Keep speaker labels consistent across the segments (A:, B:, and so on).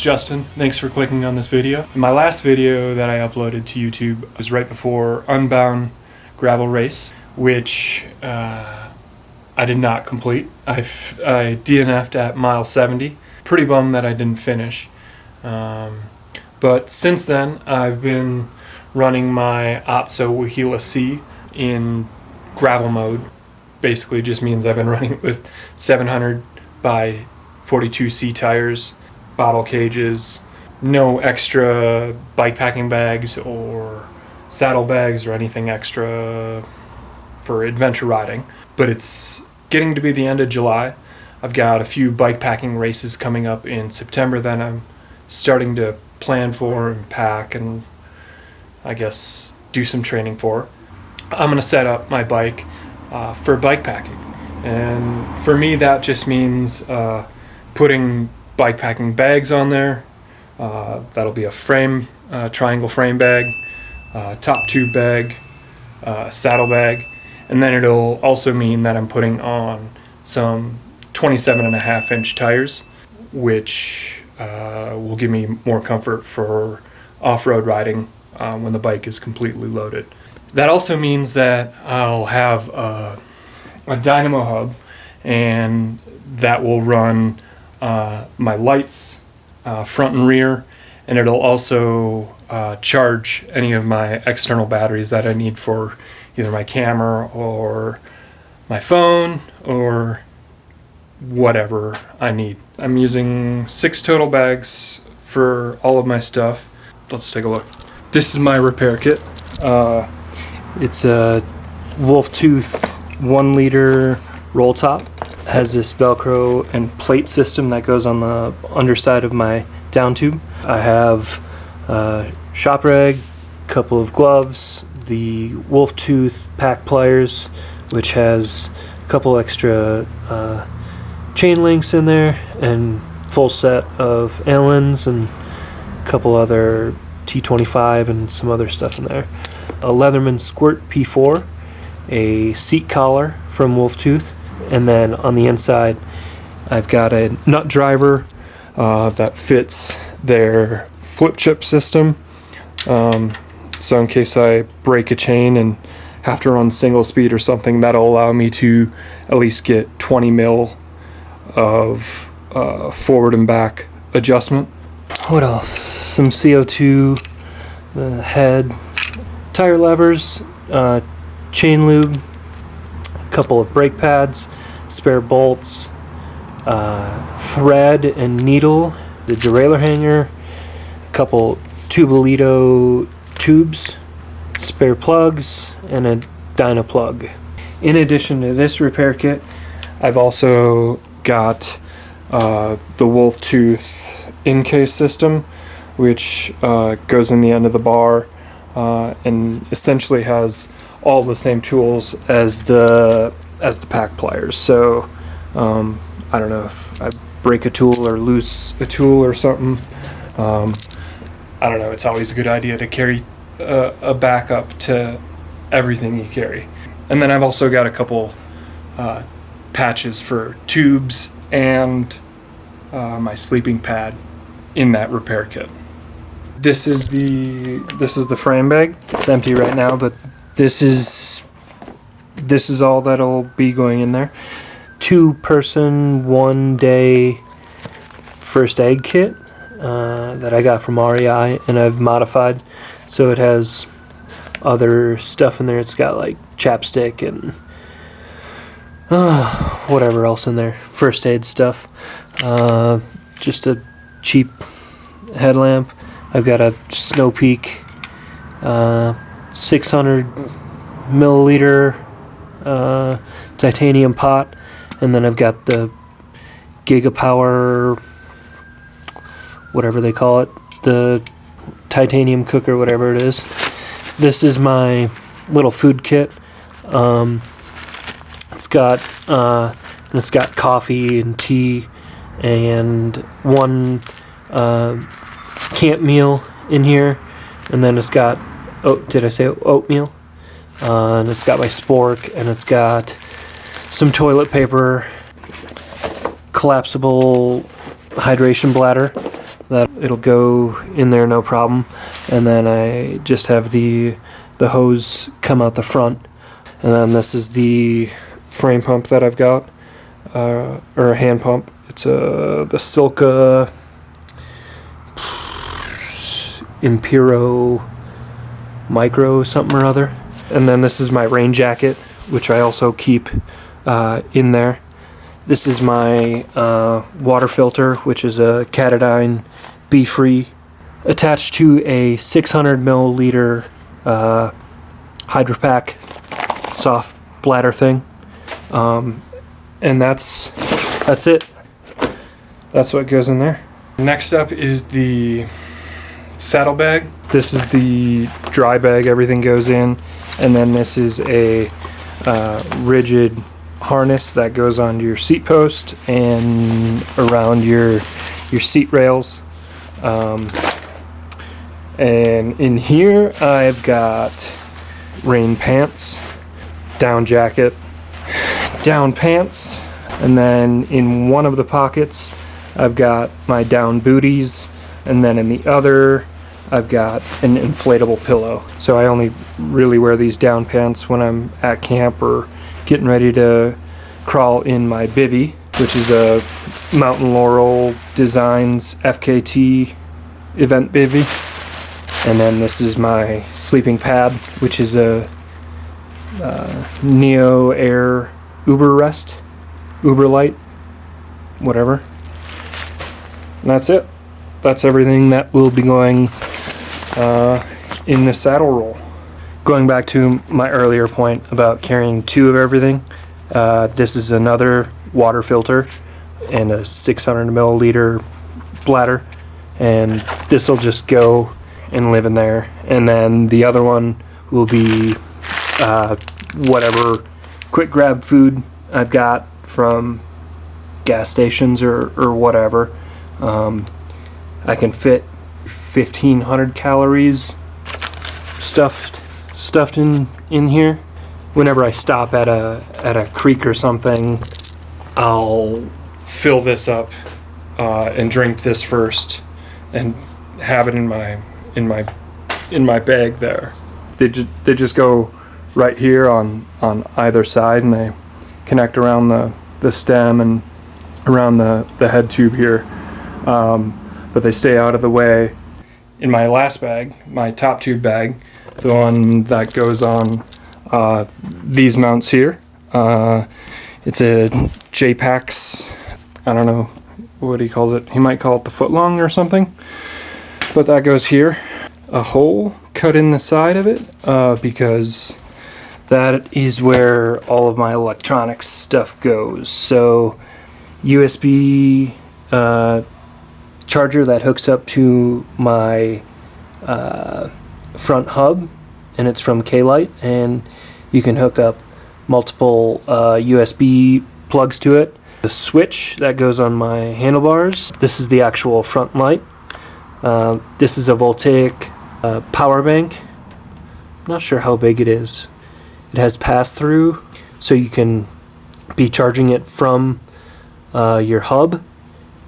A: Justin. Thanks for clicking on this video. My last video that I uploaded to YouTube was right before Unbound Gravel Race, which I did not complete. I DNF'd at mile 70. Pretty bummed that I didn't finish. But since then, I've been running my Otso Waheela C in gravel mode. Basically just means I've been running with 700 by 42C tires, bottle cages, no extra bikepacking bags or saddlebags or anything extra for adventure riding. But it's getting to be the end of July. I've got a few bikepacking races coming up in September that I'm starting to plan for and pack and I guess do some training for. I'm going to set up my bike for bikepacking. And for me that just means putting bikepacking bags on there. That'll be a frame, triangle frame bag, Toptube bag, saddle bag, and then it'll also mean that I'm putting on some 27.5-inch tires, which will give me more comfort for off-road riding when the bike is completely loaded. That also means that I'll have a Dynamo hub, and that will run my lights front and rear, and it'll also charge any of my external batteries that I need for either my camera or my phone or whatever I need. I'm using 6 total bags for all of my stuff. Let's take a look. This is my repair kit. It's a Wolf Tooth 1-liter roll top. It has this Velcro and plate system that goes on the underside of my down tube. I have a shop rag, a couple of gloves, the Wolf Tooth pack pliers, which has a couple extra chain links in there, and full set of Allens and a couple other T25 and some other stuff in there. A Leatherman Squirt P4, a seat collar from Wolf Tooth, and then on the inside I've got a nut driver that fits their flip chip system. So in case I break a chain and have to run single speed or something, that'll allow me to at least get 20 mil of forward and back adjustment. What else? Some CO2, the head, tire levers, chain lube, a couple of brake pads, spare bolts, thread and needle, the derailleur hanger, a couple Tubulito tubes, spare plugs, and a Dynamo plug. In addition to this repair kit, I've also got the Wolf Tooth in-case system, which goes in the end of the bar and essentially has all the same tools as the pack pliers. So I don't know if I break a tool or lose a tool or something. I don't know, it's always a good idea to carry a backup to everything you carry. And then I've also got a couple patches for tubes and my sleeping pad in that repair kit. This is the frame bag. It's empty right now, but this is all that'll be going in there. 2-person, 1-day first aid kit that I got from REI, and I've modified so it has other stuff in there. It's got like chapstick and whatever else in there, first aid stuff. Just a cheap headlamp. I've got a Snow Peak 600 milliliter titanium pot, and then I've got the Gigapower, whatever they call it, the titanium cooker, whatever it is. This is my little food kit. It's got coffee and tea and one camp meal in here, and then it's got, did I say oatmeal? And it's got my spork, and it's got some toilet paper, collapsible hydration bladder that
B: it'll go in there no problem. And then I just have the hose come out the front. And then this is the frame pump that I've got, or a hand pump. It's the Silka Impero Micro something or other. And then this is my rain jacket, which I also keep in there. This is my water filter, which is a Catadine B-Free, attached to a 600 milliliter Hydropack soft bladder thing. And that's it. That's what goes in there.
A: Next up is the saddle bag.
B: This is the dry bag everything goes in, and then this is a rigid harness that goes onto your seat post and around your seat rails. And in here I've got rain pants, down jacket, down pants, and then in one of the pockets I've got my down booties, and then in the other I've got an inflatable pillow. So I only really wear these down pants when I'm at camp or getting ready to crawl in my bivvy, which is a Mountain Laurel Designs FKT event bivvy. And then this is my sleeping pad, which is a Neo Air Uber Rest, Uber Light, whatever. And that's it. That's everything that will be going in the saddle roll. Going back to my earlier point about carrying two of everything, this is another water filter and a 600 milliliter bladder, and this will just go and live in there. And then the other one will be whatever quick grab food I've got from gas stations or whatever. I can fit 1,500 calories stuffed in here. Whenever I stop at a creek or something, I'll fill this up and drink this first, and have it in my bag there. They just go right here on either side, and they connect around the stem and around the head tube here. But they stay out of the way. In my last bag, my Toptube bag, the one that goes on these mounts here, it's a J-Pax, I don't know what he calls it. He might call it the footlong or something. But that goes here. A hole cut in the side of it because that is where all of my electronics stuff goes. So USB charger that hooks up to my front hub, and it's from K-Lite, and you can hook up multiple USB plugs to it. The switch that goes on my handlebars, this is the actual front light. This is a voltaic power bank. I'm not sure how big it is. It has pass-through, so you can be charging it from your hub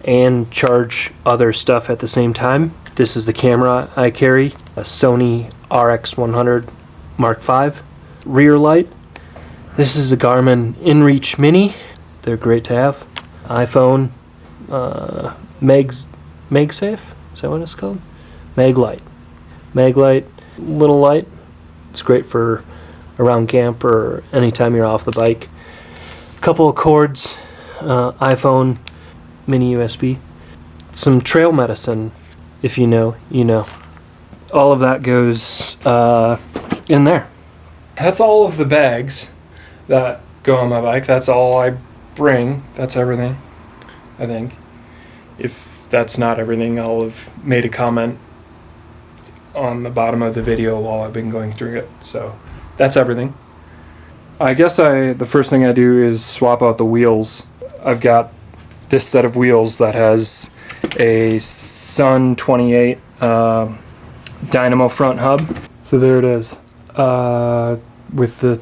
B: and charge other stuff at the same time. This is the camera I carry, a Sony RX100 Mark V. Rear light. This is a Garmin InReach Mini. They're great to have. iPhone, MagSafe, is that what it's called? Maglite. Maglite, little light. It's great for around camp or anytime you're off the bike. Couple of cords, iPhone, mini USB. Some trail medicine, if you know, you know. All of that goes in there.
A: That's all of the bags that go on my bike. That's all I bring. That's everything, I think. If that's not everything, I'll have made a comment on the bottom of the video while I've been going through it. So that's everything. I guess the first thing I do is swap out the wheels. I've got this set of wheels that has a Sun 28 Dynamo front hub. So there it is, with the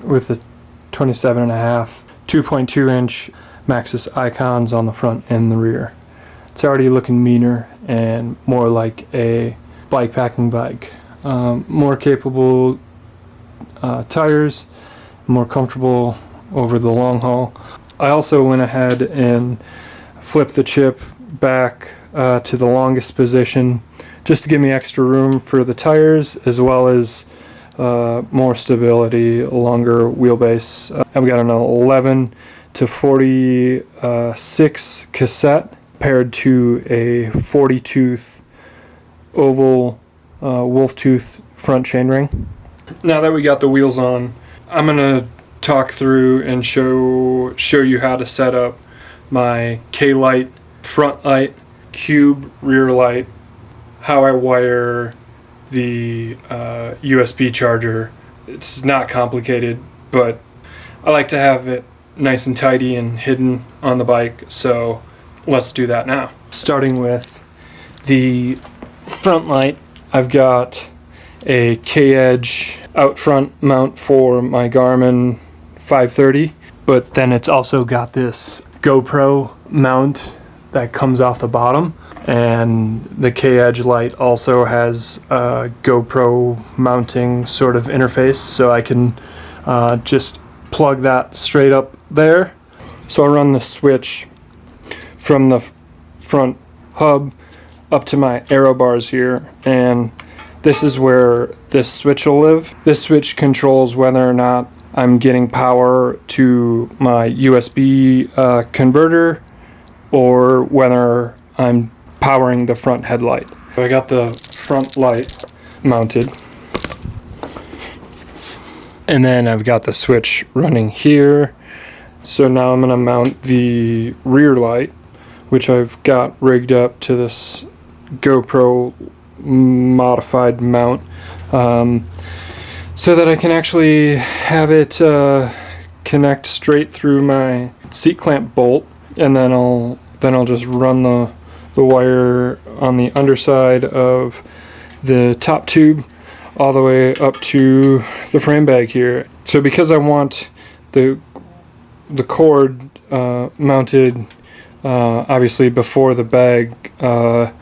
A: 27.5 2.2 inch Maxxis icons on the front and the rear. It's already looking meaner
B: and more like a bikepacking bike. More capable tires, more comfortable over the long haul. I also went ahead and flipped the chip back to the longest position just to give me extra room for the tires, as well as more stability, a longer wheelbase. I've got an 11 to 46 cassette paired to a 40 tooth oval wolf tooth front chainring. Now that we got the wheels on, I'm gonna talk through and show you how to set up my K-light front light, cube rear light, how I wire the USB charger. It's not complicated, but I like to have it nice and tidy and hidden on the bike, so let's do that now. Starting with the front light, I've got a K-Edge out front mount for my Garmin 530, but then it's also got this GoPro mount that comes off the bottom, and the K-Edge light also has a GoPro mounting sort of interface, so I can just plug that straight up there. So I run the switch from the front hub up to my aero bars here, and this is where this switch will live. This switch controls whether or not I'm getting power to my USB converter, or whether I'm powering the front headlight. So I got the front light mounted, and then I've got the switch running here. So now I'm going to mount the rear light, which I've got rigged up to this GoPro modified mount, so that I can actually have it connect straight through my seat clamp bolt, and then I'll just run the wire on the underside of the top tube all the way up to the frame bag here. So because I want the cord mounted obviously before the bag, I'm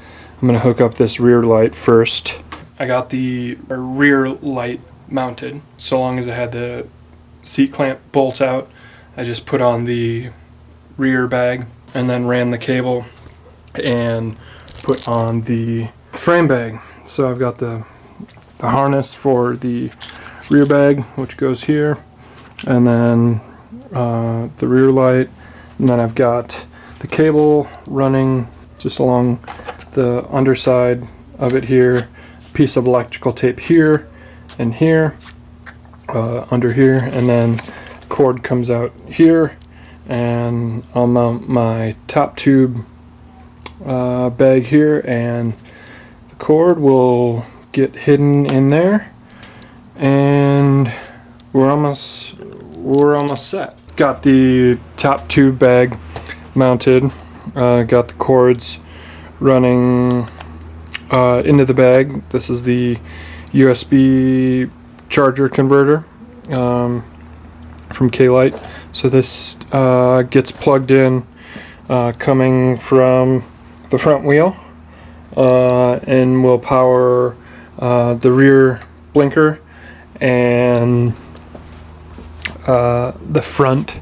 B: going to hook up this rear light first. I got the rear light mounted. So long as I had the seat clamp bolt out, I just put on the rear bag and then ran the cable and put on the frame bag. So I've got the harness for the rear bag, which goes here, and then the rear light, and then I've got the cable running just along the underside of it here, piece of electrical tape here and here, under here, and then cord comes out here, and I'll mount my Toptube bag here, and the cord will get hidden in there, and we're almost set. Got the Toptube bag mounted, got the cords running into the bag. This is the USB charger converter from K-Light. So this gets plugged in coming from the front wheel, and will power the rear blinker and the front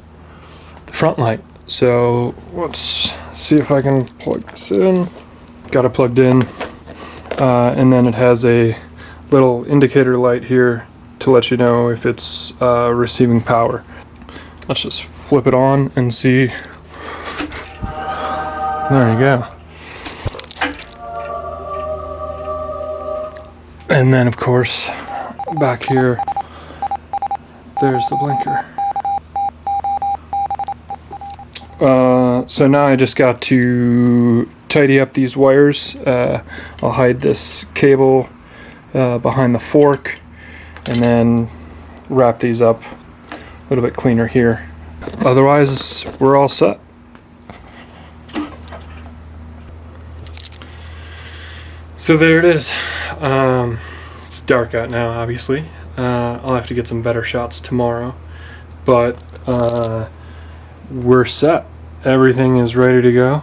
B: light. So let's see if I can plug this in. Got it plugged in, and then it has a little indicator light here to let you know if it's receiving power. Let's just flip it on and see. There you go. And then of course back here, there's the blinker. So now I just got to tidy up these wires. I'll hide this cable behind the fork, and then wrap these up a little bit cleaner here. Otherwise, we're all set. So there it is. It's dark out now, obviously. I'll have to get some better shots tomorrow, but we're set. Everything is ready to go.